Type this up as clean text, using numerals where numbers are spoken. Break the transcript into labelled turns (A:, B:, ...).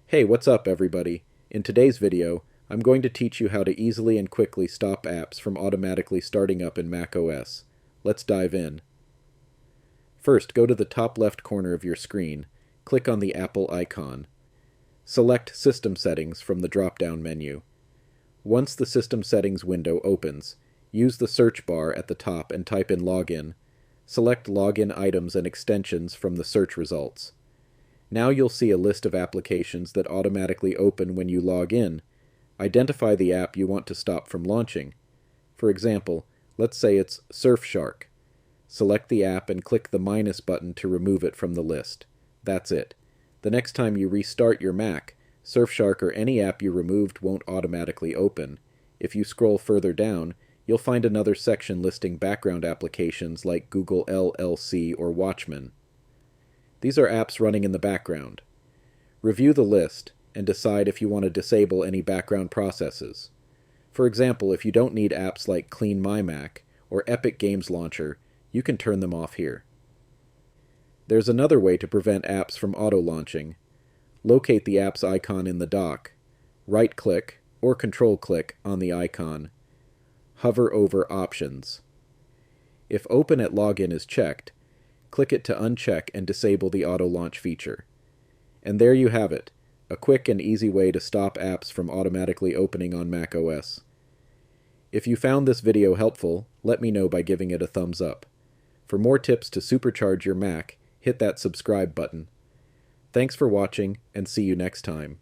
A: Hey, what's up everybody? In today's video, I'm going to teach you how to easily and quickly stop apps from automatically starting up in macOS. Let's dive in. First, go to the top left corner of your screen, click on the Apple icon. Select System Settings from the drop-down menu. Once the System Settings window opens, use the search bar at the top and type in Login. Select Login items and extensions from the search results. Now you'll see a list of applications that automatically open when you log in. Identify the app you want to stop from launching. For example, let's say it's Surfshark. Select the app and click the minus button to remove it from the list. That's it. The next time you restart your Mac, Surfshark or any app you removed won't automatically open. If you scroll further down, you'll find another section listing background applications like Google LLC or Watchman. These are apps running in the background. Review the list and decide if you want to disable any background processes. For example, if you don't need apps like Clean My Mac or Epic Games Launcher, you can turn them off here. There's another way to prevent apps from auto-launching. Locate the app's icon in the dock. Right-click or control-click on the icon. Hover over Options. If Open at Login is checked, click it to uncheck and disable the auto-launch feature. And there you have it, a quick and easy way to stop apps from automatically opening on macOS. If you found this video helpful, let me know by giving it a thumbs up. For more tips to supercharge your Mac, hit that subscribe button. Thanks for watching, and see you next time.